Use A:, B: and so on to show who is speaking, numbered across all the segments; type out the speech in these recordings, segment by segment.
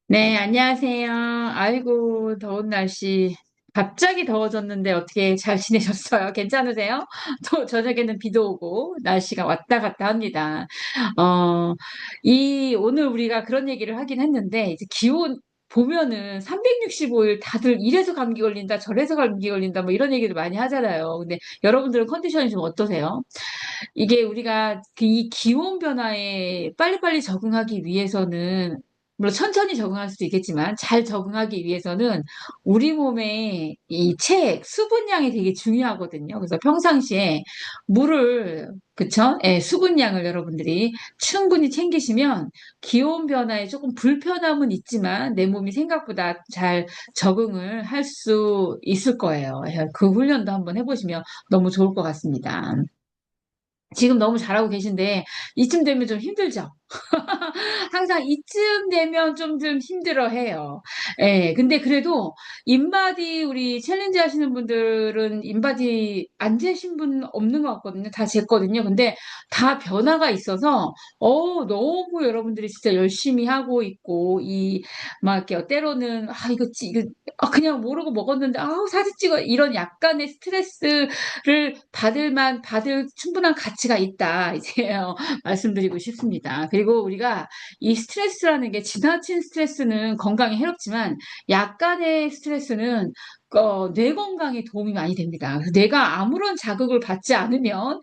A: 네, 안녕하세요. 아이고, 더운 날씨. 갑자기 더워졌는데 어떻게 잘 지내셨어요? 괜찮으세요? 또 저녁에는 비도 오고 날씨가 왔다 갔다 합니다. 어, 오늘 우리가 그런 얘기를 하긴 했는데, 이제 기온 보면은 365일 다들 이래서 감기 걸린다, 저래서 감기 걸린다, 뭐 이런 얘기를 많이 하잖아요. 근데 여러분들은 컨디션이 좀 어떠세요? 이게 우리가 이 기온 변화에 빨리빨리 적응하기 위해서는 물론 천천히 적응할 수도 있겠지만 잘 적응하기 위해서는 우리 몸의 이 수분량이 되게 중요하거든요. 그래서 평상시에 물을 그쵸? 예, 수분량을 여러분들이 충분히 챙기시면 기온 변화에 조금 불편함은 있지만 내 몸이 생각보다 잘 적응을 할 수 있을 거예요. 예, 그 훈련도 한번 해보시면 너무 좋을 것 같습니다. 지금 너무 잘하고 계신데 이쯤 되면 좀 힘들죠? 항상 이쯤 되면 좀 힘들어 해요. 예, 근데 그래도 인바디 우리 챌린지 하시는 분들은 인바디 안 재신 분 없는 것 같거든요. 다 쟀거든요. 근데 다 변화가 있어서 너무 여러분들이 진짜 열심히 하고 있고 막 이렇게 때로는 이거 그냥 모르고 먹었는데 사진 찍어 이런 약간의 스트레스를 받을 충분한 가치가 있다. 이제 말씀드리고 싶습니다. 그리고 우리가 이 스트레스라는 게 지나친 스트레스는 건강에 해롭지만 약간의 스트레스는 뇌 건강에 도움이 많이 됩니다. 그래서 뇌가 아무런 자극을 받지 않으면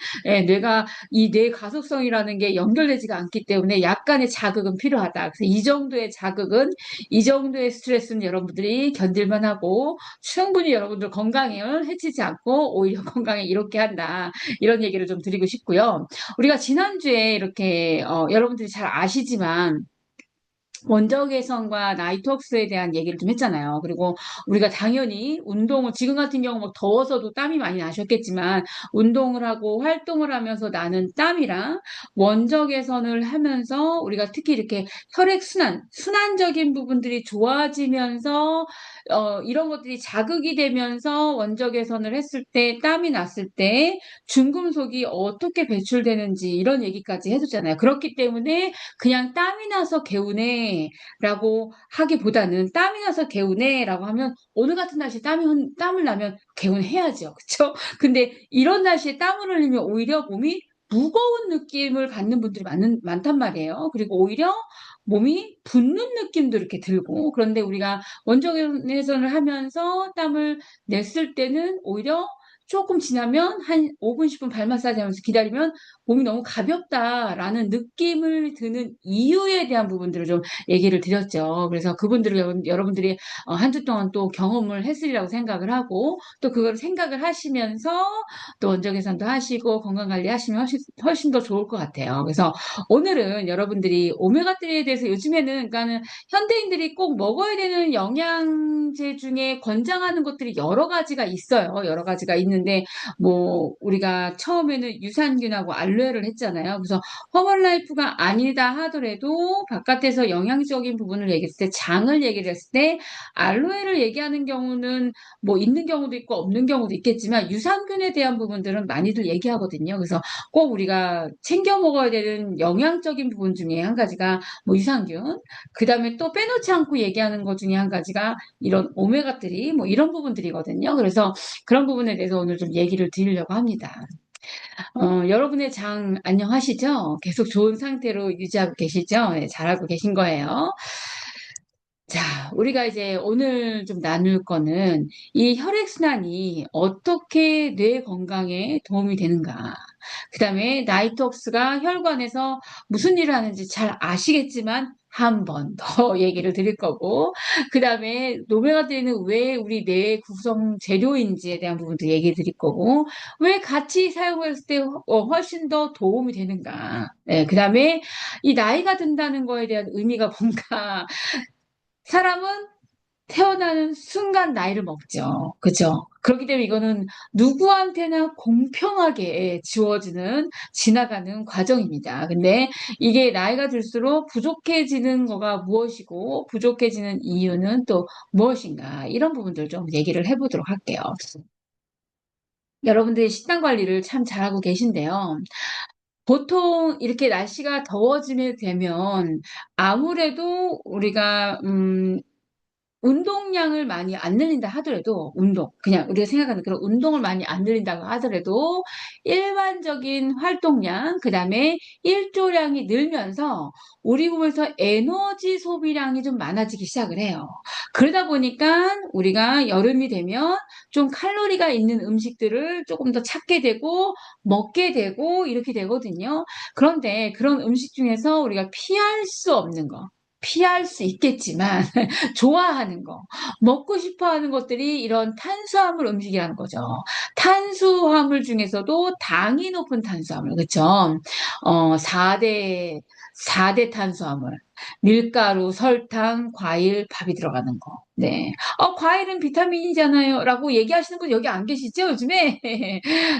A: 뇌가 이 뇌 가속성이라는 게 연결되지가 않기 때문에 약간의 자극은 필요하다. 그래서 이 정도의 자극은 이 정도의 스트레스는 여러분들이 견딜만 하고 충분히 여러분들 건강을 해치지 않고 오히려 건강에 이롭게 한다. 이런 얘기를 좀 드리고 싶고요. 우리가 지난주에 이렇게 여러분들이 잘 아시지만 원적 개선과 나이트웍스에 대한 얘기를 좀 했잖아요. 그리고 우리가 당연히 운동을 지금 같은 경우 뭐 더워서도 땀이 많이 나셨겠지만 운동을 하고 활동을 하면서 나는 땀이랑 원적 개선을 하면서 우리가 특히 이렇게 순환적인 부분들이 좋아지면서 이런 것들이 자극이 되면서 원적 개선을 했을 때 땀이 났을 때 중금속이 어떻게 배출되는지 이런 얘기까지 해줬잖아요. 그렇기 때문에 그냥 땀이 나서 개운해 라고 하기보다는 땀이 나서 개운해 라고 하면 오늘 같은 날씨에 땀을 나면 개운해야죠. 그쵸? 근데 이런 날씨에 땀을 흘리면 오히려 몸이 무거운 느낌을 받는 분들이 많단 말이에요. 그리고 오히려 몸이 붓는 느낌도 이렇게 들고 그런데 우리가 원적외선을 하면서 땀을 냈을 때는 오히려 조금 지나면 한 5분, 10분 발 마사지 하면서 기다리면 몸이 너무 가볍다라는 느낌을 드는 이유에 대한 부분들을 좀 얘기를 드렸죠. 그래서 그분들을 여러분들이 한 주 동안 또 경험을 했으리라고 생각을 하고 또 그걸 생각을 하시면서 또 원적 개선도 하시고 건강 관리 하시면 훨씬 더 좋을 것 같아요. 그래서 오늘은 여러분들이 오메가3에 대해서 요즘에는 그러니까는 현대인들이 꼭 먹어야 되는 영양제 중에 권장하는 것들이 여러 가지가 있어요. 여러 가지가 있는데 뭐 우리가 처음에는 유산균하고 알로에를 했잖아요. 그래서 허벌라이프가 아니다 하더라도 바깥에서 영양적인 부분을 얘기했을 때 장을 얘기를 했을 때 알로에를 얘기하는 경우는 뭐 있는 경우도 있고 없는 경우도 있겠지만 유산균에 대한 부분들은 많이들 얘기하거든요. 그래서 꼭 우리가 챙겨 먹어야 되는 영양적인 부분 중에 한 가지가 뭐 유산균, 그 다음에 또 빼놓지 않고 얘기하는 것 중에 한 가지가 이런 오메가3 뭐 이런 부분들이거든요. 그래서 그런 부분에 대해서 오늘 좀 얘기를 드리려고 합니다. 여러분의 장 안녕하시죠? 계속 좋은 상태로 유지하고 계시죠? 네, 잘하고 계신 거예요. 자, 우리가 이제 오늘 좀 나눌 거는 이 혈액순환이 어떻게 뇌 건강에 도움이 되는가. 그 다음에 나이트웍스가 혈관에서 무슨 일을 하는지 잘 아시겠지만 한 번 더 얘기를 드릴 거고, 그 다음에 노메가드리는 왜 우리 뇌의 구성 재료인지에 대한 부분도 얘기 드릴 거고, 왜 같이 사용했을 때 훨씬 더 도움이 되는가. 네, 그 다음에 이 나이가 든다는 거에 대한 의미가 뭔가. 사람은 태어나는 순간 나이를 먹죠. 그죠? 그렇기 때문에 이거는 누구한테나 공평하게 지나가는 과정입니다. 근데 이게 나이가 들수록 부족해지는 거가 무엇이고, 부족해지는 이유는 또 무엇인가, 이런 부분들 좀 얘기를 해보도록 할게요. 여러분들이 식단 관리를 참 잘하고 계신데요. 보통 이렇게 날씨가 더워지게 되면 아무래도 우리가 운동량을 많이 안 늘린다 하더라도, 그냥 우리가 생각하는 그런 운동을 많이 안 늘린다고 하더라도, 일반적인 활동량, 그 다음에 일조량이 늘면서 우리 몸에서 에너지 소비량이 좀 많아지기 시작을 해요. 그러다 보니까 우리가 여름이 되면 좀 칼로리가 있는 음식들을 조금 더 찾게 되고, 먹게 되고, 이렇게 되거든요. 그런데 그런 음식 중에서 우리가 피할 수 없는 거, 피할 수 있겠지만, 좋아하는 거, 먹고 싶어 하는 것들이 이런 탄수화물 음식이라는 거죠. 탄수화물 중에서도 당이 높은 탄수화물, 그쵸? 4대 탄수화물. 밀가루, 설탕, 과일, 밥이 들어가는 거. 네. 과일은 비타민이잖아요. 라고 얘기하시는 분 여기 안 계시죠, 요즘에?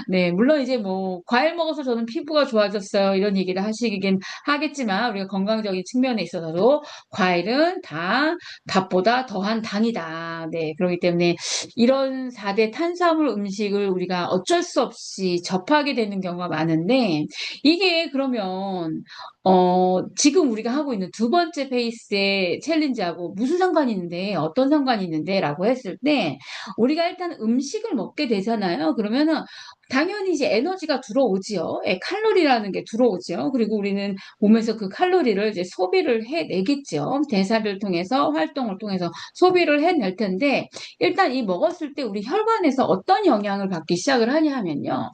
A: 네. 물론 이제 뭐, 과일 먹어서 저는 피부가 좋아졌어요. 이런 얘기를 하시긴 하겠지만, 우리가 건강적인 측면에 있어서도 과일은 다 밥보다 더한 당이다. 네. 그렇기 때문에 이런 4대 탄수화물 음식을 우리가 어쩔 수 없이 접하게 되는 경우가 많은데, 이게 그러면, 지금 우리가 하고 있는 두 번째 페이스의 챌린지하고 무슨 상관이 있는데, 어떤 상관이 있는데, 라고 했을 때, 우리가 일단 음식을 먹게 되잖아요. 그러면은, 당연히 이제 에너지가 들어오지요. 예, 칼로리라는 게 들어오죠. 그리고 우리는 몸에서 그 칼로리를 이제 소비를 해내겠죠. 대사를 통해서, 활동을 통해서 소비를 해낼 텐데, 일단 이 먹었을 때 우리 혈관에서 어떤 영향을 받기 시작을 하냐 하면요.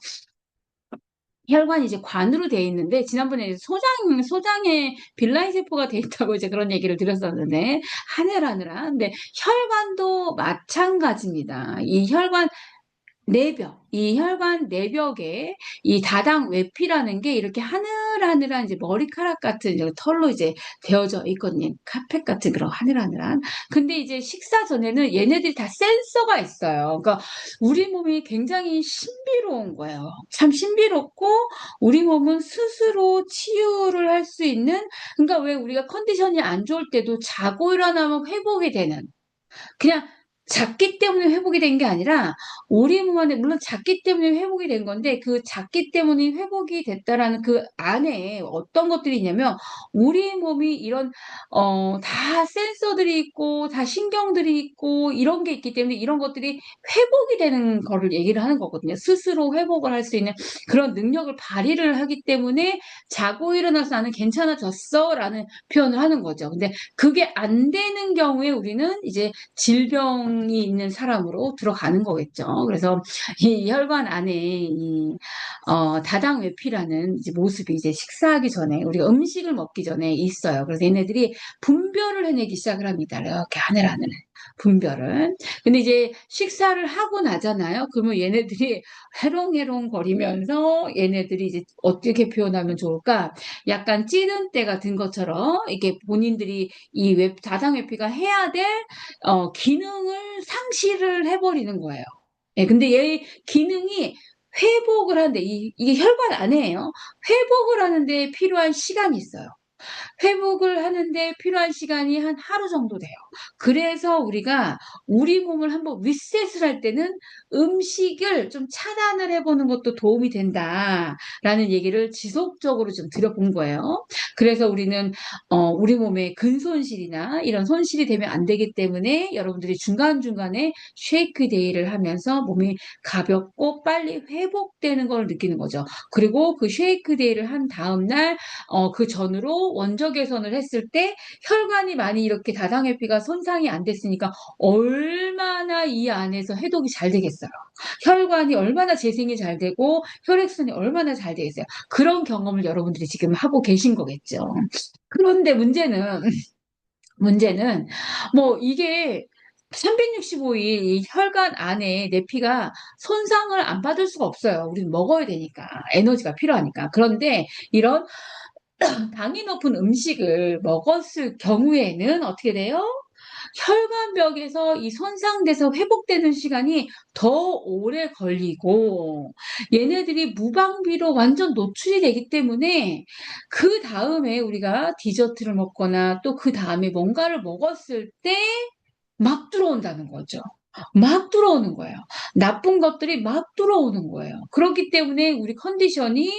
A: 혈관이 이제 관으로 돼 있는데, 지난번에 이제 소장에 빌라인 세포가 돼 있다고 이제 그런 얘기를 드렸었는데, 하늘하늘한. 근데 혈관도 마찬가지입니다. 이 혈관 내벽에 이 다당 외피라는 게 이렇게 하늘하늘한 이제 머리카락 같은 이제 털로 이제 되어져 있거든요. 카펫 같은 그런 하늘하늘한. 근데 이제 식사 전에는 얘네들이 다 센서가 있어요. 그러니까 우리 몸이 굉장히 신비로운 거예요. 참 신비롭고 우리 몸은 스스로 치유를 할 수 있는, 그러니까 왜 우리가 컨디션이 안 좋을 때도 자고 일어나면 회복이 되는, 그냥 잤기 때문에 회복이 된 게 아니라 우리 몸 안에, 물론 잤기 때문에 회복이 된 건데, 그 잤기 때문에 회복이 됐다라는 그 안에 어떤 것들이 있냐면, 우리 몸이 이런 다 센서들이 있고 다 신경들이 있고 이런 게 있기 때문에 이런 것들이 회복이 되는 거를 얘기를 하는 거거든요. 스스로 회복을 할 수 있는 그런 능력을 발휘를 하기 때문에 자고 일어나서 나는 괜찮아졌어라는 표현을 하는 거죠. 근데 그게 안 되는 경우에 우리는 이제 질병이 있는 사람으로 들어가는 거겠죠. 그래서 이 혈관 안에 다당외피라는 이제 모습이 이제 식사하기 전에, 우리가 음식을 먹기 전에 있어요. 그래서 얘네들이 분별을 해내기 시작을 합니다. 이렇게 하늘하늘 분별을. 근데 이제 식사를 하고 나잖아요. 그러면 얘네들이 해롱해롱 거리면서, 얘네들이 이제 어떻게 표현하면 좋을까? 약간 찌든 때가 든 것처럼 이게 본인들이 이 다당회피가 해야 될 기능을 상실을 해버리는 거예요. 예, 근데 얘 기능이 회복을 하는데, 이게 혈관 안에요. 회복을 하는데 필요한 시간이 있어요. 회복을 하는데 필요한 시간이 한 하루 정도 돼요. 그래서 우리가 우리 몸을 한번 리셋을 할 때는 음식을 좀 차단을 해보는 것도 도움이 된다라는 얘기를 지속적으로 좀 드려본 거예요. 그래서 우리는 우리 몸에 근손실이나 이런 손실이 되면 안 되기 때문에 여러분들이 중간중간에 쉐이크 데이를 하면서 몸이 가볍고 빨리 회복되는 걸 느끼는 거죠. 그리고 그 쉐이크 데이를 한 다음 날 그 전으로 원적 개선을 했을 때 혈관이 많이 이렇게 다당회피가 손상이 안 됐으니까 얼마나 이 안에서 해독이 잘 되겠어요. 혈관이 얼마나 재생이 잘 되고 혈액순이 얼마나 잘 되겠어요. 그런 경험을 여러분들이 지금 하고 계신 거겠죠. 그런데 문제는 뭐 이게 365일 이 혈관 안에 내 피가 손상을 안 받을 수가 없어요. 우리는 먹어야 되니까. 에너지가 필요하니까. 그런데 이런 당이 높은 음식을 먹었을 경우에는 어떻게 돼요? 혈관벽에서 이 손상돼서 회복되는 시간이 더 오래 걸리고, 얘네들이 무방비로 완전 노출이 되기 때문에 그 다음에 우리가 디저트를 먹거나 또 그 다음에 뭔가를 먹었을 때 막 들어온다는 거죠. 막 들어오는 거예요. 나쁜 것들이 막 들어오는 거예요. 그렇기 때문에 우리 컨디션이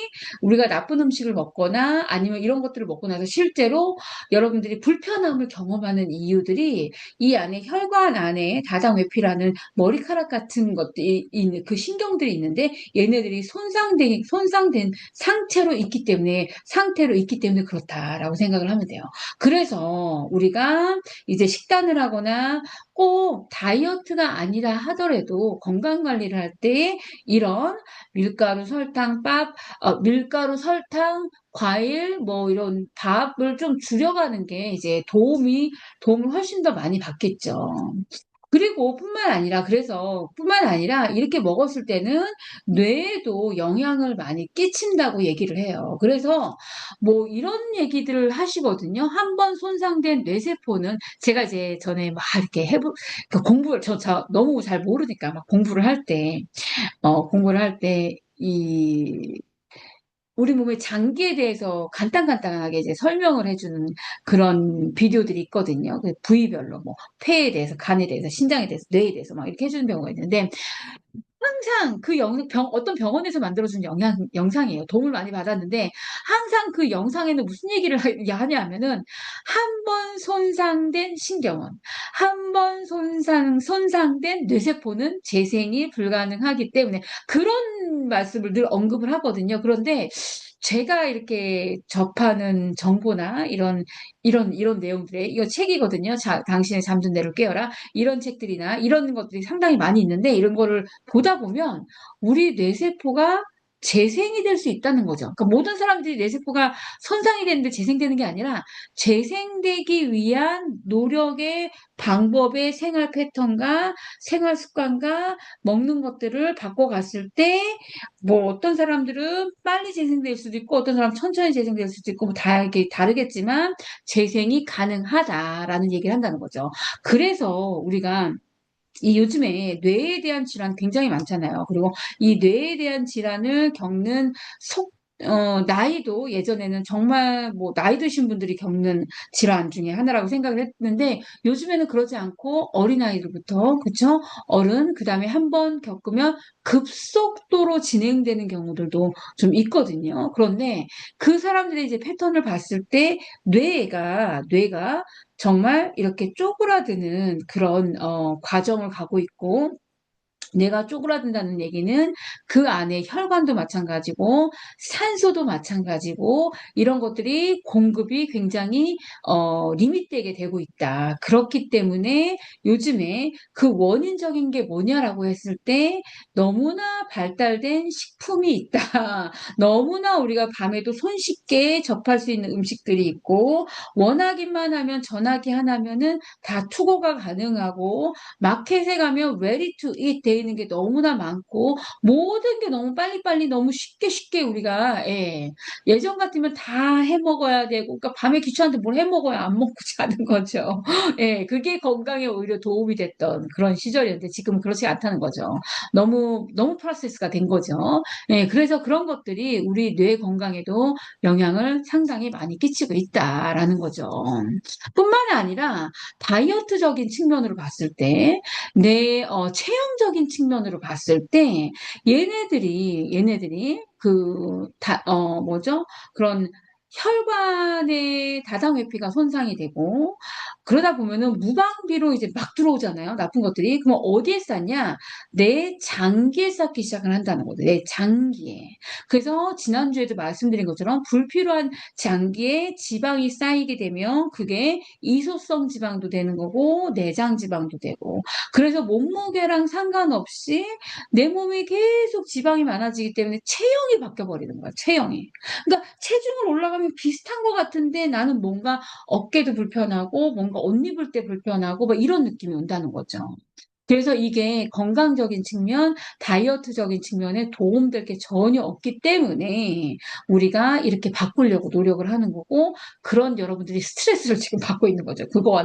A: 우리가 나쁜 음식을 먹거나 아니면 이런 것들을 먹고 나서 실제로 여러분들이 불편함을 경험하는 이유들이 이 안에 혈관 안에 다장회피라는 머리카락 같은 것들이 있는 그 신경들이 있는데 얘네들이 손상된 상태로 있기 때문에 그렇다라고 생각을 하면 돼요. 그래서 우리가 이제 식단을 하거나 꼭 다이어트가 아니라 하더라도 건강 관리를 할 때 이런 밀가루, 설탕, 밀가루, 설탕, 과일, 뭐 이런 밥을 좀 줄여가는 게 이제 도움을 훨씬 더 많이 받겠죠. 그리고 뿐만 아니라 이렇게 먹었을 때는 뇌에도 영향을 많이 끼친다고 얘기를 해요. 그래서 뭐 이런 얘기들을 하시거든요. 한번 손상된 뇌세포는 제가 이제 전에 막 이렇게 그 공부를 너무 잘 모르니까 막 공부를 할 때, 우리 몸의 장기에 대해서 간단하게 이제 설명을 해주는 그런 비디오들이 있거든요. 그 부위별로, 뭐, 폐에 대해서, 간에 대해서, 신장에 대해서, 뇌에 대해서 막 이렇게 해주는 경우가 있는데, 항상 그 어떤 병원에서 만들어준 영상이에요. 도움을 많이 받았는데, 항상 그 영상에는 무슨 얘기를 하냐 하면은, 한 번 손상된 신경은, 한 번 손상된 뇌세포는 재생이 불가능하기 때문에, 그런 말씀을 늘 언급을 하거든요. 그런데, 제가 이렇게 접하는 정보나 이런 내용들에, 이거 책이거든요. 당신의 잠든 뇌를 깨어라. 이런 책들이나 이런 것들이 상당히 많이 있는데, 이런 거를 보다 보면 우리 뇌세포가 재생이 될 수 있다는 거죠. 그러니까 모든 사람들이 뇌세포가 손상이 되는데 재생되는 게 아니라 재생되기 위한 노력의 방법의 생활 패턴과 생활 습관과 먹는 것들을 바꿔갔을 때 뭐 어떤 사람들은 빨리 재생될 수도 있고 어떤 사람은 천천히 재생될 수도 있고 뭐 다르겠지만 재생이 가능하다라는 얘기를 한다는 거죠. 그래서 우리가 이 요즘에 뇌에 대한 질환 굉장히 많잖아요. 그리고 이 뇌에 대한 질환을 겪는 나이도 예전에는 정말 뭐 나이 드신 분들이 겪는 질환 중에 하나라고 생각을 했는데 요즘에는 그러지 않고 어린아이들부터, 그쵸? 그다음에 한번 겪으면 급속도로 진행되는 경우들도 좀 있거든요. 그런데 그 사람들의 이제 패턴을 봤을 때 뇌가 정말 이렇게 쪼그라드는 그런 과정을 가고 있고 뇌가 쪼그라든다는 얘기는 그 안에 혈관도 마찬가지고 산소도 마찬가지고 이런 것들이 공급이 굉장히 리밋되게 되고 있다. 그렇기 때문에 요즘에 그 원인적인 게 뭐냐라고 했을 때 너무나 발달된 식품이 있다. 너무나 우리가 밤에도 손쉽게 접할 수 있는 음식들이 있고 원하기만 하면 전화기 하나면은 다 투고가 가능하고 마켓에 가면 ready to eat 돼 있는 게 너무나 많고 모든 게 너무 빨리빨리 너무 쉽게 우리가 예전 같으면 다 해 먹어야 되고 그러니까 밤에 귀찮은데 뭘 해 먹어야 안 먹고 자는 거죠. 예, 그게 건강에 오히려 도움이 됐던 그런 시절이었는데 지금은 그렇지 않다는 거죠. 너무 프로세스가 된 거죠. 예, 그래서 그런 것들이 우리 뇌 건강에도 영향을 상당히 많이 끼치고 있다라는 거죠. 뿐만 아니라 다이어트적인 측면으로 봤을 때, 체형적인 측면으로 봤을 때, 얘네들이, 그런 혈관의 다당회피가 손상이 되고, 그러다 보면은 무방비로 이제 막 들어오잖아요. 나쁜 것들이. 그럼 어디에 쌓냐? 내 장기에 쌓기 시작을 한다는 거죠. 내 장기에. 그래서 지난주에도 말씀드린 것처럼 불필요한 장기에 지방이 쌓이게 되면 그게 이소성 지방도 되는 거고 내장 지방도 되고 그래서 몸무게랑 상관없이 내 몸에 계속 지방이 많아지기 때문에 체형이 바뀌어 버리는 거야. 체형이. 그러니까 체중을 올라가면 비슷한 것 같은데 나는 뭔가 어깨도 불편하고 뭔가 옷 입을 때 불편하고 막 이런 느낌이 온다는 거죠. 그래서 이게 건강적인 측면, 다이어트적인 측면에 도움될 게 전혀 없기 때문에 우리가 이렇게 바꾸려고 노력을 하는 거고, 그런 여러분들이 스트레스를 지금 받고 있는 거죠. 그거와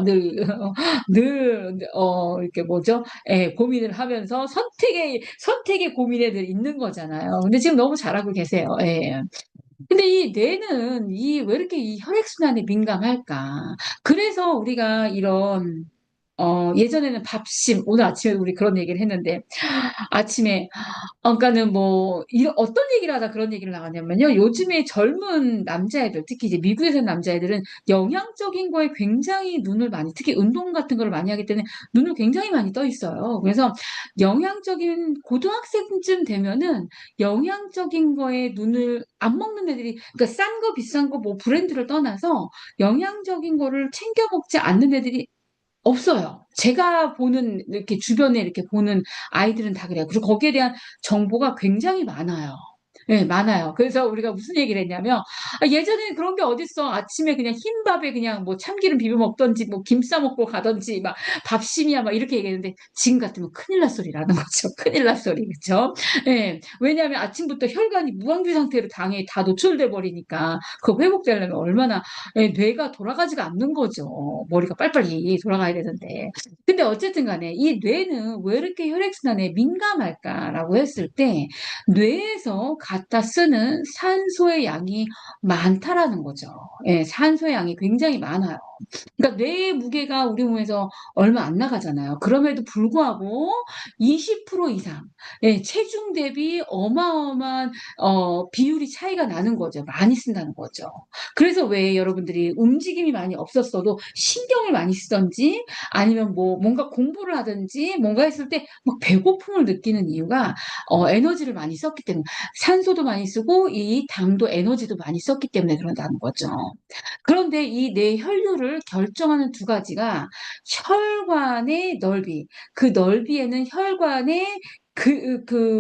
A: 이렇게 뭐죠? 고민을 하면서 선택의 고민에 늘 있는 거잖아요. 근데 지금 너무 잘하고 계세요. 예. 근데 이 뇌는 왜 이렇게 이 혈액순환에 민감할까? 그래서 우리가 이런 예전에는 밥심, 오늘 아침에 우리 그런 얘기를 했는데, 아침에 그러니까는 뭐 어떤 얘기를 하다 그런 얘기를 나가냐면요. 요즘에 젊은 남자애들, 특히 이제 미국에 사는 남자애들은 영양적인 거에 굉장히 눈을 많이, 특히 운동 같은 걸 많이 하기 때문에 눈을 굉장히 많이 떠 있어요. 그래서 영양적인 고등학생쯤 되면은 영양적인 거에 눈을 안 먹는 애들이, 그러니까 싼 거 비싼 거 뭐 브랜드를 떠나서 영양적인 거를 챙겨 먹지 않는 애들이 없어요. 제가 보는, 이렇게 주변에 이렇게 보는 아이들은 다 그래요. 그리고 거기에 대한 정보가 굉장히 많아요. 네, 많아요. 그래서 우리가 무슨 얘기를 했냐면, 예전에는 그런 게 어딨어. 아침에 그냥 흰밥에 그냥 뭐 참기름 비벼 먹던지, 뭐 김 싸 먹고 가던지, 막 밥심이야, 막 이렇게 얘기했는데, 지금 같으면 큰일 날 소리라는 거죠. 큰일 날 소리, 그쵸? 예. 왜냐하면 아침부터 혈관이 무방비 상태로 당에 다 노출돼 버리니까, 그 회복되려면 얼마나, 예, 뇌가 돌아가지가 않는 거죠. 머리가 빨리빨리 돌아가야 되는데. 근데 어쨌든 간에 이 뇌는 왜 이렇게 혈액순환에 민감할까라고 했을 때, 뇌에서 갖다 쓰는 산소의 양이 많다라는 거죠. 예, 산소의 양이 굉장히 많아요. 그러니까 뇌의 무게가 우리 몸에서 얼마 안 나가잖아요. 그럼에도 불구하고 20% 이상, 예, 체중 대비 어마어마한 비율이 차이가 나는 거죠. 많이 쓴다는 거죠. 그래서 왜 여러분들이 움직임이 많이 없었어도 신경을 많이 쓰던지 아니면 뭐 뭔가 공부를 하든지 뭔가 했을 때 막 배고픔을 느끼는 이유가 에너지를 많이 썼기 때문에, 산소도 많이 쓰고 이 당도 에너지도 많이 썼기 때문에 그런다는 거죠. 그런데 이 뇌 혈류를 결정하는 두 가지가 혈관의 넓이, 그 넓이에는 혈관의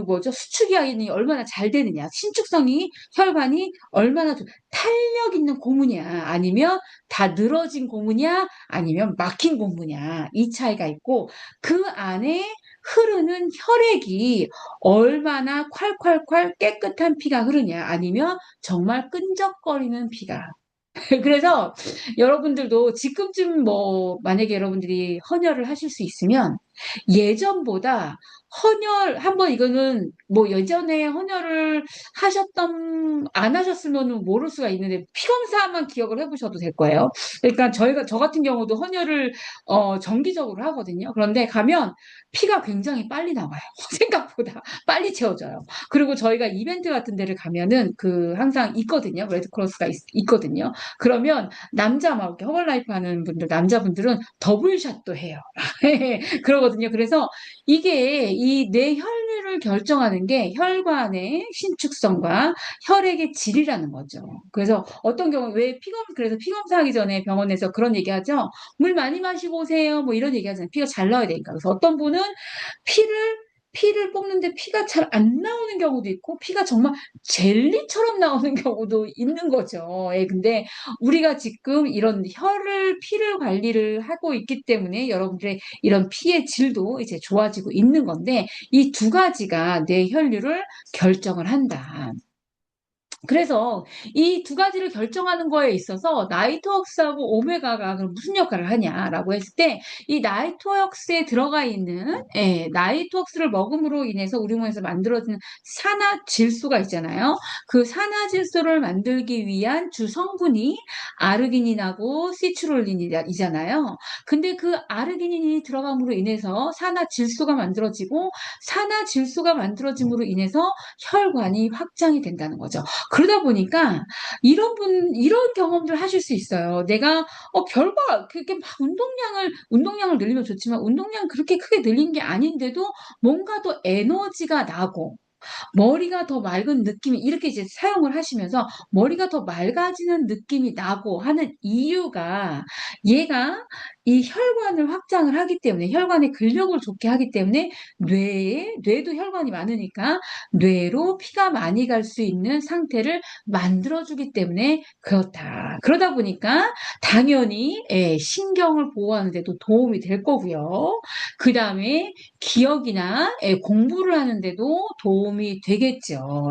A: 뭐죠? 수축이 얼마나 잘 되느냐, 신축성이, 혈관이 얼마나 탄력 있는 고무냐, 아니면 다 늘어진 고무냐, 아니면 막힌 고무냐, 이 차이가 있고, 그 안에 흐르는 혈액이 얼마나 콸콸콸 깨끗한 피가 흐르냐, 아니면 정말 끈적거리는 피가. 그래서 여러분들도 지금쯤 뭐 만약에 여러분들이 헌혈을 하실 수 있으면 예전보다 한번, 이거는 뭐 예전에 헌혈을 안 하셨으면 모를 수가 있는데 피검사만 기억을 해보셔도 될 거예요. 그러니까 저 같은 경우도 헌혈을 정기적으로 하거든요. 그런데 가면 피가 굉장히 빨리 나와요. 생각보다 빨리 채워져요. 그리고 저희가 이벤트 같은 데를 가면은 항상 있거든요. 레드크로스가 있거든요. 그러면 막 이렇게 허벌라이프 하는 분들, 남자분들은 더블샷도 해요. 그러거든요. 그래서 이게 이 뇌 혈류를 결정하는 게 혈관의 신축성과 혈액의 질이라는 거죠. 그래서 어떤 경우, 그래서 피검사 하기 전에 병원에서 그런 얘기 하죠. 물 많이 마시고 오세요. 뭐 이런 얘기 하잖아요. 피가 잘 나와야 되니까. 그래서 어떤 분은 피를 뽑는데 피가 잘 안 나오는 경우도 있고, 피가 정말 젤리처럼 나오는 경우도 있는 거죠. 예, 근데 우리가 지금 이런 피를 관리를 하고 있기 때문에 여러분들의 이런 피의 질도 이제 좋아지고 있는 건데, 이 두 가지가 뇌 혈류를 결정을 한다. 그래서 이 두 가지를 결정하는 거에 있어서 나이트웍스하고 오메가가 그럼 무슨 역할을 하냐라고 했을 때, 이 나이트웍스에 들어가 있는, 나이트웍스를 먹음으로 인해서 우리 몸에서 만들어지는 산화질소가 있잖아요. 그 산화질소를 만들기 위한 주 성분이 아르기닌하고 시추롤린이잖아요. 근데 그 아르기닌이 들어감으로 인해서 산화질소가 만들어지고, 산화질소가 만들어짐으로 인해서 혈관이 확장이 된다는 거죠. 그러다 보니까 이런 경험들 하실 수 있어요. 내가 그렇게 막 운동량을 늘리면 좋지만 운동량 그렇게 크게 늘린 게 아닌데도 뭔가 더 에너지가 나고 머리가 더 맑은 느낌이, 이렇게 이제 사용을 하시면서 머리가 더 맑아지는 느낌이 나고 하는 이유가, 얘가 이 혈관을 확장을 하기 때문에, 혈관의 근력을 좋게 하기 때문에, 뇌도 혈관이 많으니까 뇌로 피가 많이 갈 수 있는 상태를 만들어주기 때문에 그렇다. 그러다 보니까 당연히 신경을 보호하는 데도 도움이 될 거고요. 그 다음에 기억이나 공부를 하는데도 도움이 되겠죠.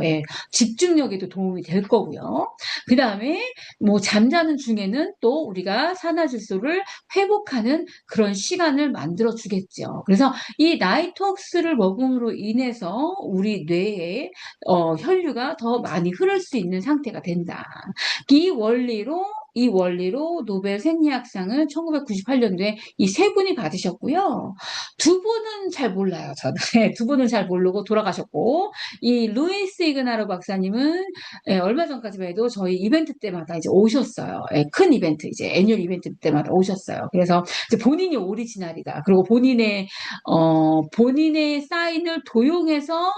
A: 집중력에도 도움이 될 거고요. 그 다음에 뭐 잠자는 중에는 또 우리가 산화질소를 회복하는 그런 시간을 만들어 주겠죠. 그래서 이 나이트웍스를 먹음으로 인해서 우리 뇌에 혈류가 더 많이 흐를 수 있는 상태가 된다. 이 원리로 이 원리로 노벨 생리학상을 1998년도에 이 세 분이 받으셨고요. 두 분은 잘 몰라요, 저는. 두 분은 잘 모르고 돌아가셨고, 이 루이스 이그나르 박사님은 얼마 전까지만 해도 저희 이벤트 때마다 이제 오셨어요. 큰 이벤트, 이제 애뉴얼 이벤트 때마다 오셨어요. 그래서 이제 본인이 오리지널이다. 그리고 본인의 사인을 도용해서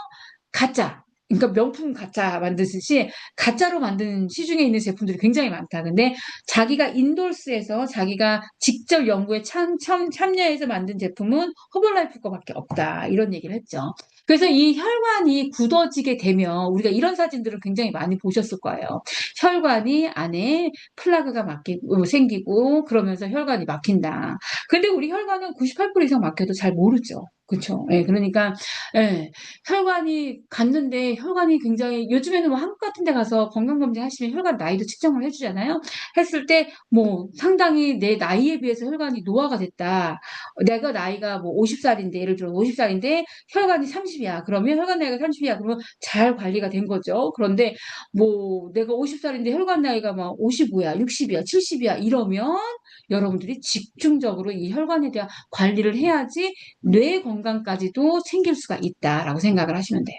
A: 가짜. 그러니까 명품 가짜 만드듯이 가짜로 만든 시중에 있는 제품들이 굉장히 많다. 근데 자기가 인돌스해서 자기가 직접 연구에 참여해서 만든 제품은 허벌라이프 거밖에 없다. 이런 얘기를 했죠. 그래서 이 혈관이 굳어지게 되면 우리가 이런 사진들을 굉장히 많이 보셨을 거예요. 혈관이 안에 플라그가 생기고 그러면서 혈관이 막힌다. 근데 우리 혈관은 98% 이상 막혀도 잘 모르죠. 그렇죠. 예, 그러니까 예, 혈관이 갔는데 혈관이 굉장히 요즘에는 뭐 한국 같은 데 가서 건강검진 하시면 혈관 나이도 측정을 해주잖아요. 했을 때 뭐 상당히 내 나이에 비해서 혈관이 노화가 됐다. 내가 나이가 뭐 50살인데 예를 들어 50살인데 혈관이 30이야. 그러면 혈관 나이가 30이야. 그러면 잘 관리가 된 거죠. 그런데 뭐 내가 50살인데 혈관 나이가 막 55야, 60이야, 70이야 이러면 여러분들이 집중적으로 이 혈관에 대한 관리를 해야지 뇌 건강까지도 챙길 수가 있다라고 생각을 하시면 돼요.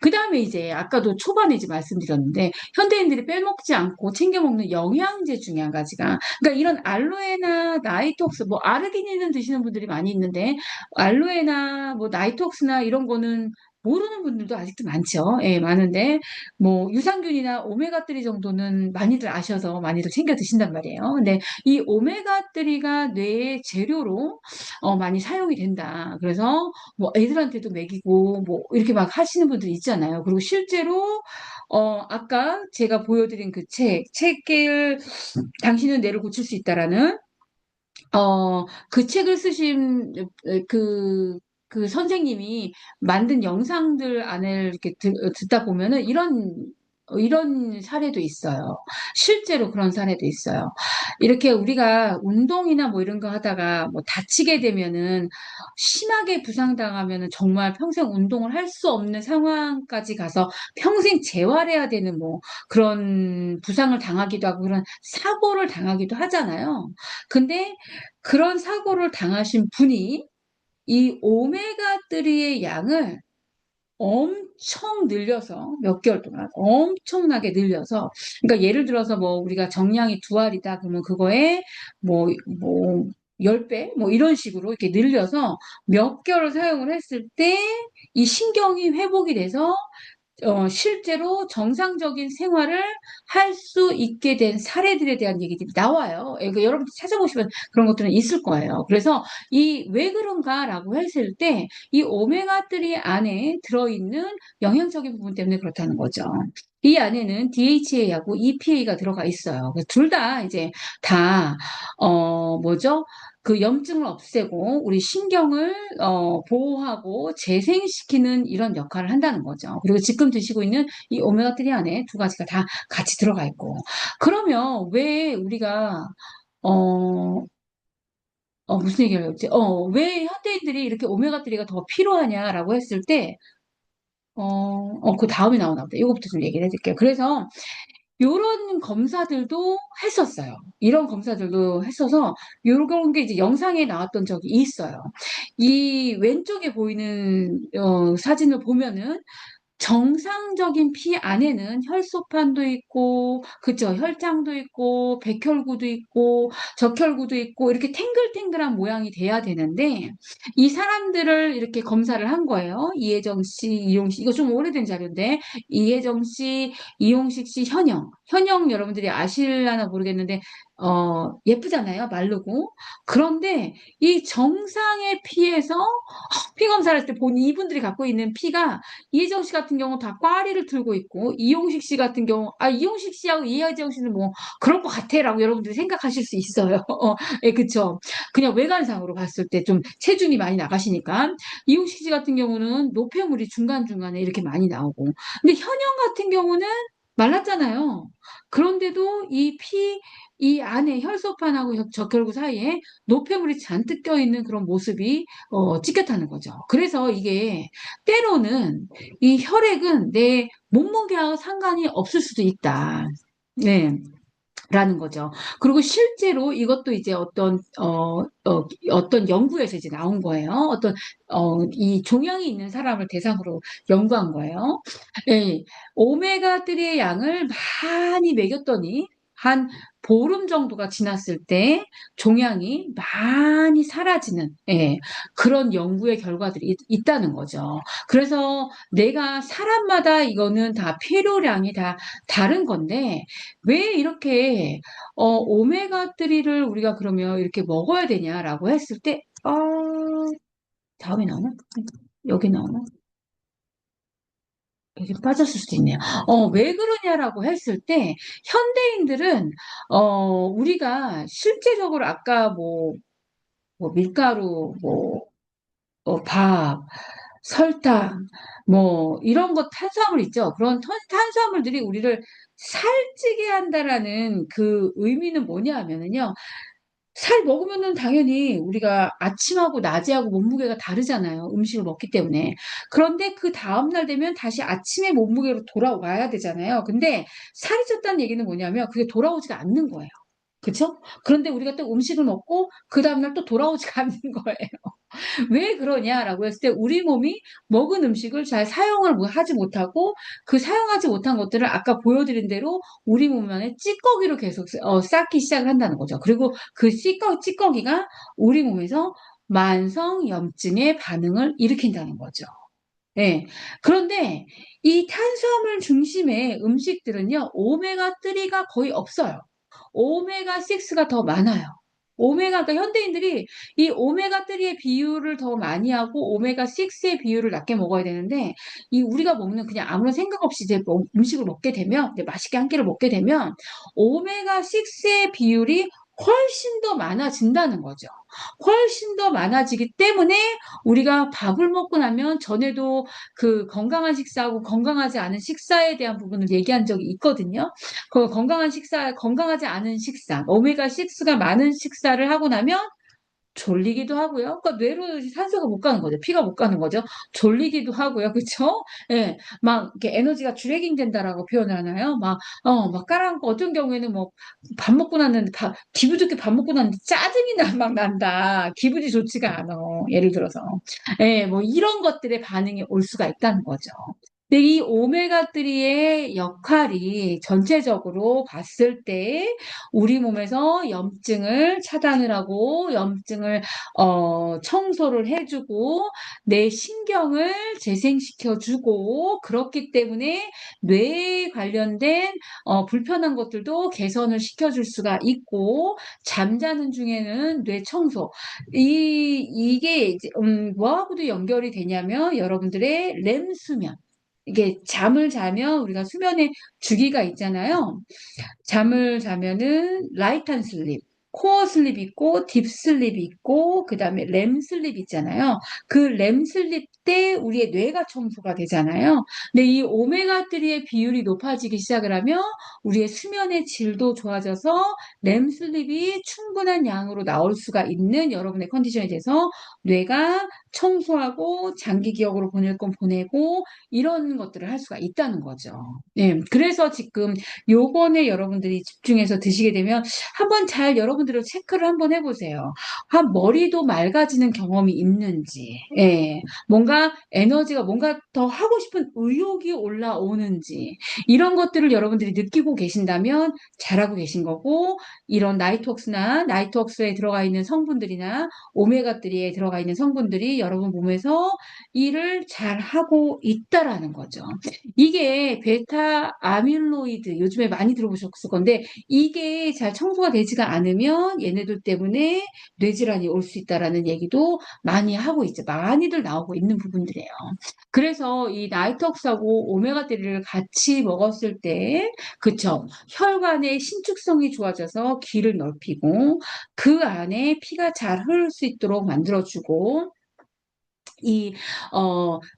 A: 그 다음에 이제 아까도 초반에 이제 말씀드렸는데 현대인들이 빼먹지 않고 챙겨 먹는 영양제 중에 한 가지가 그러니까 이런 알로에나 나이톡스 뭐 아르기닌은 드시는 분들이 많이 있는데 알로에나 뭐 나이톡스나 이런 거는 모르는 분들도 아직도 많죠. 예, 많은데 뭐 유산균이나 오메가3 정도는 많이들 아셔서 많이들 챙겨 드신단 말이에요. 근데 이 오메가3가 뇌의 재료로 많이 사용이 된다. 그래서 뭐 애들한테도 먹이고 뭐 이렇게 막 하시는 분들 있잖아요. 그리고 실제로 아까 제가 보여드린 그 책을 당신은 뇌를 고칠 수 있다라는 그 책을 쓰신 그 선생님이 만든 영상들 안에 이렇게 듣다 보면은 이런 사례도 있어요. 실제로 그런 사례도 있어요. 이렇게 우리가 운동이나 뭐 이런 거 하다가 뭐 다치게 되면은 심하게 부상당하면은 정말 평생 운동을 할 수 없는 상황까지 가서 평생 재활해야 되는 뭐 그런 부상을 당하기도 하고 그런 사고를 당하기도 하잖아요. 근데 그런 사고를 당하신 분이 이 오메가3의 양을 엄청 늘려서 몇 개월 동안 엄청나게 늘려서 그러니까 예를 들어서 뭐 우리가 정량이 2알이다 그러면 그거에 뭐 10배 뭐 이런 식으로 이렇게 늘려서 몇 개월을 사용을 했을 때 이 신경이 회복이 돼서 실제로 정상적인 생활을 할 수 있게 된 사례들에 대한 얘기들이 나와요. 그러니까 여러분들 찾아보시면 그런 것들은 있을 거예요. 그래서 왜 그런가라고 했을 때 이 오메가3 안에 들어있는 영양적인 부분 때문에 그렇다는 거죠. 이 안에는 DHA하고 EPA가 들어가 있어요. 둘 다 이제 다, 뭐죠? 그 염증을 없애고 우리 신경을 보호하고 재생시키는 이런 역할을 한다는 거죠. 그리고 지금 드시고 있는 이 오메가3 안에 두 가지가 다 같이 들어가 있고. 그러면 왜 우리가 어, 무슨 얘기를 했지? 왜 현대인들이 이렇게 오메가3가 더 필요하냐라고 했을 때, 그 다음에 나오나 보다. 이거부터 좀 얘기를 해줄게요. 그래서 요런 검사들도 했었어요. 이런 검사들도 했어서 요런 게 이제 영상에 나왔던 적이 있어요. 이 왼쪽에 보이는 사진을 보면은 정상적인 피 안에는 혈소판도 있고, 그쵸? 혈장도 있고, 백혈구도 있고, 적혈구도 있고, 이렇게 탱글탱글한 모양이 돼야 되는데, 이 사람들을 이렇게 검사를 한 거예요. 이혜정 씨, 이용식 씨, 이거 좀 오래된 자료인데, 이혜정 씨, 이용식 씨, 현영. 현영 여러분들이 아실라나 모르겠는데, 예쁘잖아요. 마르고. 그런데 이 정상의 피에서 피 검사를 할 때 본인 이분들이 갖고 있는 피가 이혜정 씨 같은 경우 다 꽈리를 들고 있고 이용식 씨 같은 경우 이용식 씨하고 이혜정 씨는 뭐 그럴 것 같아라고 여러분들이 생각하실 수 있어요. 예, 그쵸. 그냥 외관상으로 봤을 때 좀 체중이 많이 나가시니까 이용식 씨 같은 경우는 노폐물이 중간중간에 이렇게 많이 나오고 근데 현영 같은 경우는 말랐잖아요. 그런데도 이 안에 혈소판하고 적혈구 사이에 노폐물이 잔뜩 껴있는 그런 모습이 찍혔다는 거죠. 그래서 이게 때로는 이 혈액은 내 몸무게와 상관이 없을 수도 있다. 네. 라는 거죠. 그리고 실제로 이것도 이제 어떤 연구에서 이제 나온 거예요. 이 종양이 있는 사람을 대상으로 연구한 거예요. 예, 오메가3의 양을 많이 먹였더니 한 보름 정도가 지났을 때 종양이 많이 사라지는, 예, 그런 연구의 결과들이 있다는 거죠. 그래서 내가 사람마다 이거는 다 필요량이 다 다른 건데, 왜 이렇게 오메가3를 우리가 그러면 이렇게 먹어야 되냐라고 했을 때, 다음에 나오나? 여기 나오나? 여기 빠졌을 수도 있네요. 왜 그러냐라고 했을 때, 현대인들은, 우리가 실제적으로 아까 뭐 밀가루, 밥, 설탕, 이런 것, 탄수화물 있죠. 그런 탄수화물들이 우리를 살찌게 한다라는 그 의미는 뭐냐 하면은요, 살 먹으면은 당연히 우리가 아침하고 낮에하고 몸무게가 다르잖아요. 음식을 먹기 때문에. 그런데 그 다음날 되면 다시 아침에 몸무게로 돌아와야 되잖아요. 근데 살이 쪘다는 얘기는 뭐냐면 그게 돌아오지가 않는 거예요. 그쵸? 그런데 우리가 또 음식을 먹고 그 다음날 또 돌아오지가 않는 거예요. 왜 그러냐라고 했을 때 우리 몸이 먹은 음식을 잘 사용을 하지 못하고 그 사용하지 못한 것들을 아까 보여드린 대로 우리 몸 안에 찌꺼기로 계속 쌓기 시작을 한다는 거죠. 그리고 그 찌꺼기가 우리 몸에서 만성염증의 반응을 일으킨다는 거죠. 네. 그런데 이 탄수화물 중심의 음식들은요, 오메가3가 거의 없어요. 오메가6가 더 많아요. 그러니까 현대인들이 이 오메가3의 비율을 더 많이 하고 오메가6의 비율을 낮게 먹어야 되는데, 이 우리가 먹는 그냥 아무런 생각 없이 이제 음식을 먹게 되면, 맛있게 한 끼를 먹게 되면, 오메가6의 비율이 훨씬 더 많아진다는 거죠. 훨씬 더 많아지기 때문에 우리가 밥을 먹고 나면 전에도 그 건강한 식사하고 건강하지 않은 식사에 대한 부분을 얘기한 적이 있거든요. 그 건강하지 않은 식사, 오메가6가 많은 식사를 하고 나면 졸리기도 하고요. 그러니까 뇌로 산소가 못 가는 거죠. 피가 못 가는 거죠. 졸리기도 하고요. 그쵸? 예. 막, 이렇게 에너지가 드래깅 된다라고 표현을 하나요? 막 깔아앉고, 어떤 경우에는 밥 먹고 났는데, 기분 좋게 밥 먹고 났는데 짜증이 막 난다. 기분이 좋지가 않아. 예를 들어서. 예, 이런 것들의 반응이 올 수가 있다는 거죠. 근데 이 오메가3의 역할이 전체적으로 봤을 때 우리 몸에서 염증을 차단을 하고 염증을 청소를 해주고 내 신경을 재생시켜주고 그렇기 때문에 뇌에 관련된 불편한 것들도 개선을 시켜줄 수가 있고 잠자는 중에는 뇌 청소 이게 이제 뭐하고도 연결이 되냐면 여러분들의 렘 수면 이게 잠을 자면 우리가 수면에 주기가 있잖아요. 잠을 자면은 라이트한 슬립, 코어 슬립 있고 딥 슬립이 있고 그다음에 렘 슬립 있잖아요. 그 렘 슬립 때 우리의 뇌가 청소가 되잖아요. 근데 이 오메가3의 비율이 높아지기 시작을 하면 우리의 수면의 질도 좋아져서 렘 슬립이 충분한 양으로 나올 수가 있는 여러분의 컨디션이 돼서 뇌가 청소하고 장기 기억으로 보낼 건 보내고 이런 것들을 할 수가 있다는 거죠. 네, 그래서 지금 요번에 여러분들이 집중해서 드시게 되면 한번 잘 여러분들을 체크를 한번 해보세요. 머리도 맑아지는 경험이 있는지, 예, 뭔가 에너지가 뭔가 더 하고 싶은 의욕이 올라오는지 이런 것들을 여러분들이 느끼고 계신다면 잘하고 계신 거고 이런 나이트웍스에 들어가 있는 성분들이나 오메가3에 들어가 있는 성분들이 여러분 몸에서 일을 잘 하고 있다라는 거죠. 이게 베타 아밀로이드 요즘에 많이 들어보셨을 건데 이게 잘 청소가 되지가 않으면 얘네들 때문에 뇌질환이 올 수 있다라는 얘기도 많이 하고 있죠. 많이들 나오고 있는 부분들이에요. 그래서 이 나이트웍스하고 오메가3를 같이 먹었을 때 그쵸? 혈관의 신축성이 좋아져서 기를 넓히고 그 안에 피가 잘 흐를 수 있도록 만들어주고 이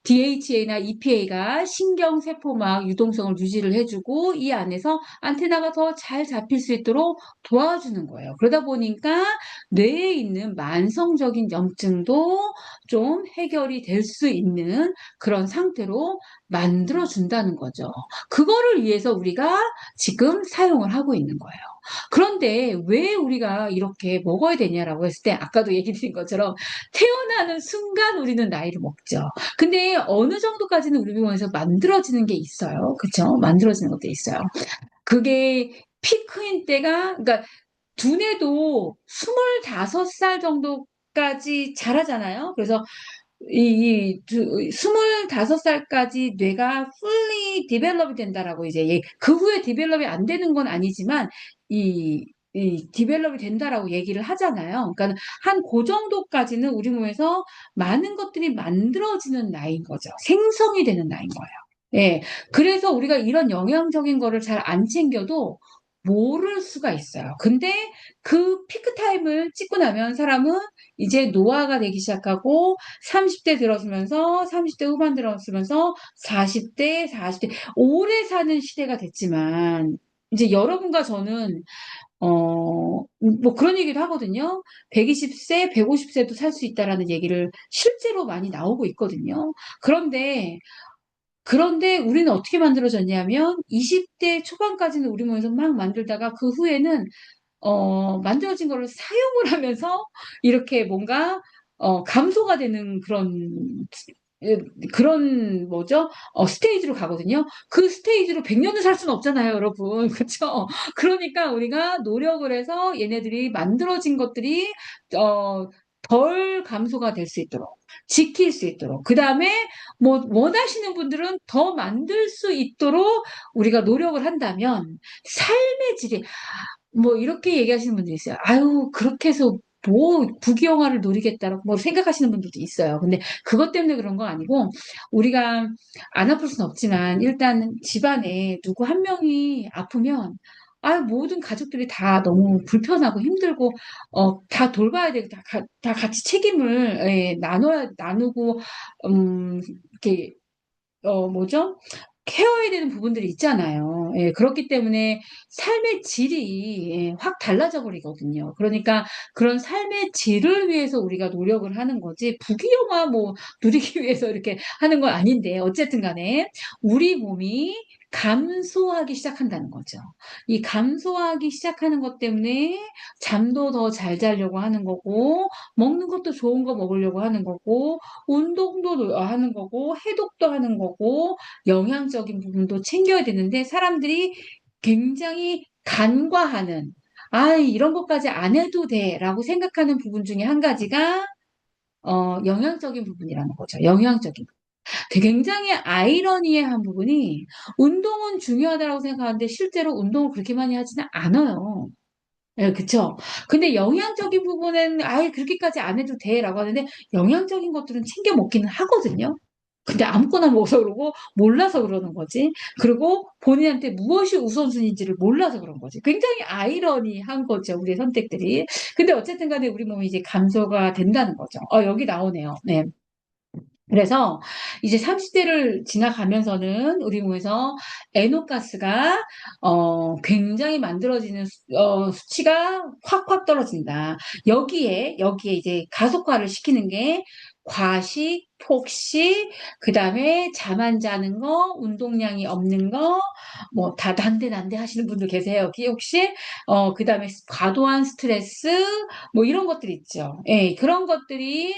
A: DHA나 EPA가 신경세포막 유동성을 유지를 해주고 이 안에서 안테나가 더 잘 잡힐 수 있도록 도와주는 거예요. 그러다 보니까 뇌에 있는 만성적인 염증도 좀 해결이 될 수 있는 그런 상태로 만들어준다는 거죠. 그거를 위해서 우리가 지금 사용을 하고 있는 거예요. 그런데 왜 우리가 이렇게 먹어야 되냐라고 했을 때 아까도 얘기 드린 것처럼 태어나는 순간 우리는 나이를 먹죠. 근데 어느 정도까지는 우리 몸에서 만들어지는 게 있어요. 그쵸? 만들어지는 것도 있어요. 그게 피크인 때가, 그러니까 두뇌도 25살 정도까지 자라잖아요. 그래서 25살까지 뇌가 fully develop 된다라고 이제 그 후에 develop이 안 되는 건 아니지만 이 develop이 된다라고 얘기를 하잖아요. 그러니까 한 그 정도까지는 우리 몸에서 많은 것들이 만들어지는 나이인 거죠. 생성이 되는 나이인 거예요. 예. 그래서 우리가 이런 영양적인 거를 잘 안 챙겨도 모를 수가 있어요. 근데 그 피크 타임을 찍고 나면 사람은 이제 노화가 되기 시작하고 30대 들어서면서 30대 후반 들어서면서 40대 오래 사는 시대가 됐지만 이제 여러분과 저는 뭐 그런 얘기도 하거든요. 120세, 150세도 살 수 있다라는 얘기를 실제로 많이 나오고 있거든요. 그런데 우리는 어떻게 만들어졌냐면 20대 초반까지는 우리 몸에서 막 만들다가 그 후에는 만들어진 거를 사용을 하면서 이렇게 뭔가 감소가 되는 그런 뭐죠? 스테이지로 가거든요. 그 스테이지로 100년을 살 수는 없잖아요, 여러분. 그렇죠? 그러니까 우리가 노력을 해서 얘네들이 만들어진 것들이 덜 감소가 될 수 있도록 지킬 수 있도록 그다음에 뭐 원하시는 분들은 더 만들 수 있도록 우리가 노력을 한다면 삶의 질이 뭐 이렇게 얘기하시는 분들이 있어요. 아유 그렇게 해서 뭐 부귀영화를 노리겠다라고 뭐 생각하시는 분들도 있어요. 근데 그것 때문에 그런 거 아니고 우리가 안 아플 수는 없지만 일단 집안에 누구 한 명이 아프면 모든 가족들이 다 너무 불편하고 힘들고 다 돌봐야 되고 다 같이 책임을 나누고 이렇게 뭐죠? 케어해야 되는 부분들이 있잖아요. 예, 그렇기 때문에 삶의 질이 확 달라져 버리거든요. 그러니까 그런 삶의 질을 위해서 우리가 노력을 하는 거지 부귀영화 뭐 누리기 위해서 이렇게 하는 건 아닌데 어쨌든 간에 우리 몸이 감소하기 시작한다는 거죠. 이 감소하기 시작하는 것 때문에 잠도 더 잘 자려고 하는 거고 먹는 것도 좋은 거 먹으려고 하는 거고 운동도 하는 거고 해독도 하는 거고 영양적인 부분도 챙겨야 되는데 사람들이 굉장히 간과하는 이런 것까지 안 해도 돼라고 생각하는 부분 중에 한 가지가 영양적인 부분이라는 거죠. 영양적인 부분. 굉장히 아이러니한 부분이 운동은 중요하다고 생각하는데 실제로 운동을 그렇게 많이 하지는 않아요. 예, 그쵸. 근데 영양적인 부분은 아예 그렇게까지 안 해도 돼라고 하는데 영양적인 것들은 챙겨 먹기는 하거든요. 근데 아무거나 먹어서 그러고 몰라서 그러는 거지. 그리고 본인한테 무엇이 우선순위인지를 몰라서 그런 거지. 굉장히 아이러니한 거죠, 우리의 선택들이. 근데 어쨌든 간에 우리 몸이 이제 감소가 된다는 거죠. 여기 나오네요. 네. 그래서 이제 30대를 지나가면서는 우리 몸에서 에노가스가 굉장히 만들어지는 수치가 확확 떨어진다. 여기에 이제 가속화를 시키는 게 과식, 폭식, 그다음에 잠 안 자는 거, 운동량이 없는 거, 뭐 다 난데 하시는 분들 계세요. 여기 혹시 그다음에 과도한 스트레스 뭐 이런 것들 있죠. 예, 그런 것들이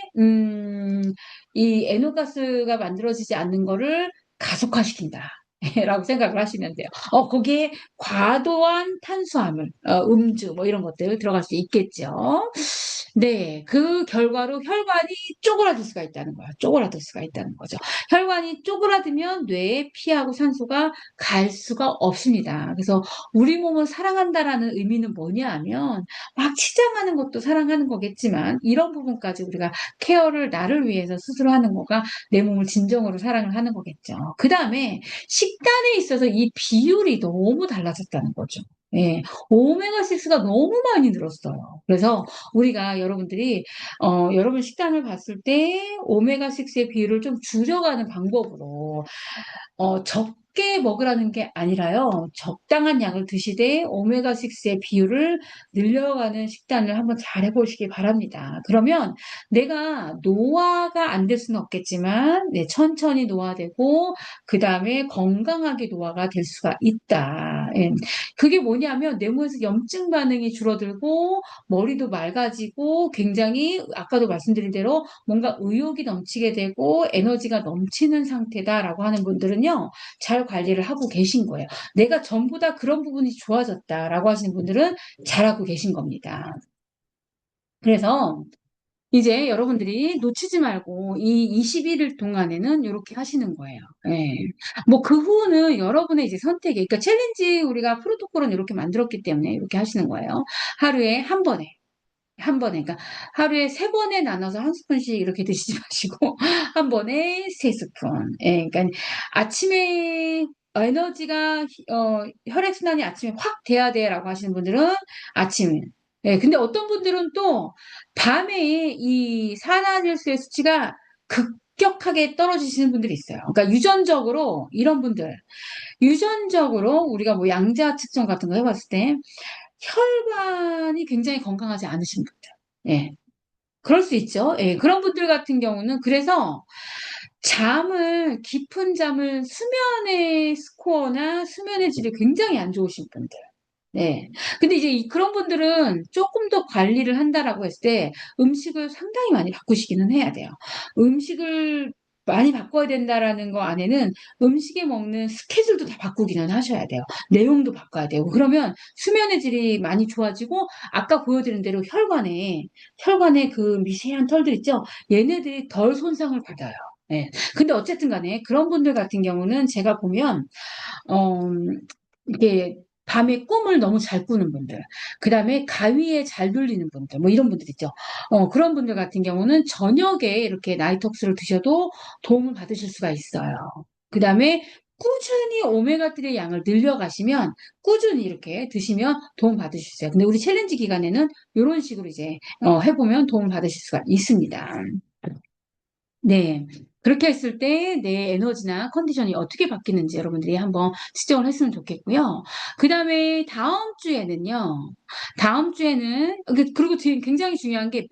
A: 이 에노가스가 만들어지지 않는 거를 가속화시킨다. 라고 생각을 하시면 돼요. 거기에 과도한 탄수화물, 음주, 뭐 이런 것들 들어갈 수 있겠죠. 네, 그 결과로 혈관이 쪼그라들 수가 있다는 거야. 쪼그라들 수가 있다는 거죠. 혈관이 쪼그라들면 뇌에 피하고 산소가 갈 수가 없습니다. 그래서 우리 몸을 사랑한다라는 의미는 뭐냐 하면 막 치장하는 것도 사랑하는 거겠지만 이런 부분까지 우리가 케어를 나를 위해서 스스로 하는 거가 내 몸을 진정으로 사랑을 하는 거겠죠. 그 다음에 식단에 있어서 이 비율이 너무 달라졌다는 거죠. 예, 오메가6가 너무 많이 늘었어요. 그래서 우리가 여러분들이 여러분 식단을 봤을 때 오메가6의 비율을 좀 줄여가는 방법으로 적게 먹으라는 게 아니라요. 적당한 양을 드시되 오메가6의 비율을 늘려가는 식단을 한번 잘 해보시기 바랍니다. 그러면 내가 노화가 안 될 수는 없겠지만 네, 천천히 노화되고 그 다음에 건강하게 노화가 될 수가 있다. 예. 그게 뭐냐면 내 몸에서 염증 반응이 줄어들고 머리도 맑아지고 굉장히 아까도 말씀드린 대로 뭔가 의욕이 넘치게 되고 에너지가 넘치는 상태다라고 하는 분들은요, 잘 관리를 하고 계신 거예요. 내가 전부 다 그런 부분이 좋아졌다라고 하시는 분들은 잘하고 계신 겁니다. 그래서 이제 여러분들이 놓치지 말고 이 21일 동안에는 이렇게 하시는 거예요. 예. 뭐 그 후는 여러분의 이제 선택이, 그러니까 챌린지 우리가 프로토콜은 이렇게 만들었기 때문에 이렇게 하시는 거예요. 하루에 한 번에. 한 번에, 그러니까 하루에 세 번에 나눠서 한 스푼씩 이렇게 드시지 마시고, 한 번에 세 스푼. 예, 그러니까 아침에 에너지가, 혈액순환이 아침에 확 돼야 돼라고 하시는 분들은 아침에. 예, 근데 어떤 분들은 또 밤에 이 산화질소의 수치가 급격하게 떨어지시는 분들이 있어요. 그러니까 유전적으로 이런 분들, 유전적으로 우리가 뭐 양자 측정 같은 거 해봤을 때 혈관이 굉장히 건강하지 않으신 분들. 예. 그럴 수 있죠. 예. 그런 분들 같은 경우는 그래서 깊은 잠을 수면의 스코어나 수면의 질이 굉장히 안 좋으신 분들. 네. 근데 이제 그런 분들은 조금 더 관리를 한다라고 했을 때 음식을 상당히 많이 바꾸시기는 해야 돼요. 음식을 많이 바꿔야 된다라는 거 안에는 음식에 먹는 스케줄도 다 바꾸기는 하셔야 돼요. 내용도 바꿔야 되고. 그러면 수면의 질이 많이 좋아지고 아까 보여드린 대로 혈관에 그 미세한 털들 있죠? 얘네들이 덜 손상을 받아요. 네. 근데 어쨌든 간에 그런 분들 같은 경우는 제가 보면 어, 이게 밤에 꿈을 너무 잘 꾸는 분들, 그 다음에 가위에 잘 눌리는 분들, 뭐 이런 분들 있죠. 그런 분들 같은 경우는 저녁에 이렇게 나이톡스를 드셔도 도움을 받으실 수가 있어요. 그 다음에 꾸준히 오메가3의 양을 늘려가시면 꾸준히 이렇게 드시면 도움 받으실 수 있어요. 근데 우리 챌린지 기간에는 이런 식으로 이제 해보면 도움을 받으실 수가 있습니다. 네. 그렇게 했을 때 내 에너지나 컨디션이 어떻게 바뀌는지 여러분들이 한번 측정을 했으면 좋겠고요. 그 다음에 다음 주에는, 그리고 굉장히 중요한 게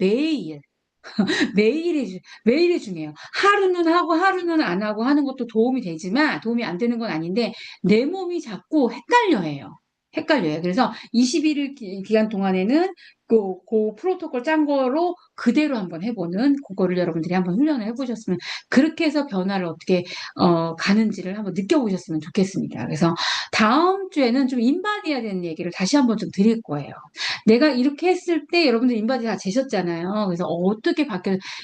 A: 매일이 중요해요. 하루는 하고 하루는 안 하고 하는 것도 도움이 되지만, 도움이 안 되는 건 아닌데, 내 몸이 자꾸 헷갈려 해요. 헷갈려요. 그래서 21일 기간 동안에는 그 프로토콜 짠 거로 그대로 한번 해보는 그거를 여러분들이 한번 훈련을 해보셨으면 그렇게 해서 변화를 어떻게 가는지를 한번 느껴보셨으면 좋겠습니다. 그래서 다음 주에는 좀 인바디해야 되는 얘기를 다시 한번 좀 드릴 거예요. 내가 이렇게 했을 때 여러분들 인바디 다 재셨잖아요. 그래서 어떻게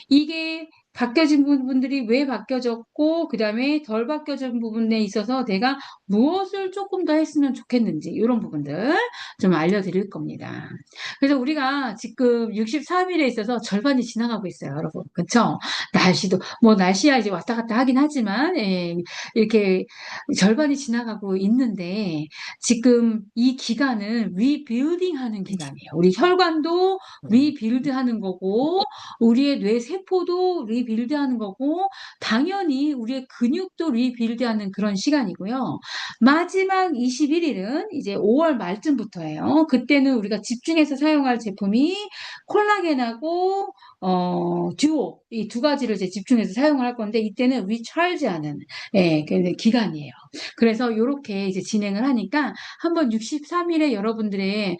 A: 이게 바뀌어진 부분들이 왜 바뀌어졌고, 그 다음에 덜 바뀌어진 부분에 있어서 내가 무엇을 조금 더 했으면 좋겠는지, 이런 부분들 좀 알려드릴 겁니다. 그래서 우리가 지금 63일에 있어서 절반이 지나가고 있어요, 여러분. 그쵸? 날씨야 이제 왔다 갔다 하긴 하지만, 예, 이렇게 절반이 지나가고 있는데, 지금 이 기간은 리빌딩 하는 기간이에요. 우리 혈관도 리빌드 하는 거고, 우리의 뇌 세포도 리빌드 하는 거고, 당연히 우리의 근육도 리빌드 하는 그런 시간이고요. 마지막 21일은 이제 5월 말쯤부터예요. 그때는 우리가 집중해서 사용할 제품이 콜라겐하고 듀오 이 두 가지를 이제 집중해서 사용을 할 건데 이때는 리찰지하는 예, 기간이에요. 그래서 이렇게 이제 진행을 하니까 한번 63일에 여러분들의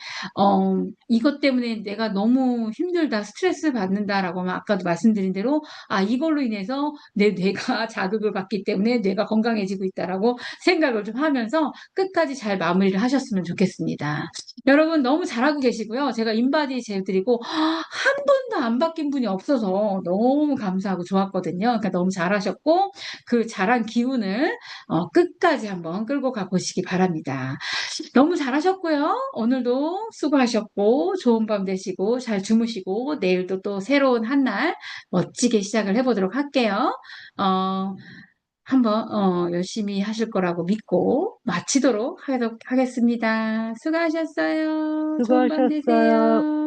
A: 이것 때문에 내가 너무 힘들다, 스트레스 받는다라고 하면 아까도 말씀드린 대로 이걸로 인해서 내 뇌가 자극을 받기 때문에 뇌가 건강해지고 있다라고 생각을 좀 하면서 끝까지 잘 마무리를 하셨으면 좋겠습니다. 여러분 너무 잘하고 계시고요. 제가 인바디 젤 드리고 한 번도 안 바뀐 분이 없어서 너무 감사하고 좋았거든요. 그러니까 너무 잘하셨고 그 잘한 기운을 끝까지 한번 끌고 가보시기 바랍니다. 너무 잘하셨고요. 오늘도 수고하셨고 좋은 밤 되시고 잘 주무시고 내일도 또 새로운 한 날 멋지게 시작을 해보도록 할게요. 어, 한번 열심히 하실 거라고 믿고 마치도록 하겠습니다. 수고하셨어요. 좋은 밤
B: 수고하셨어요.
A: 되세요.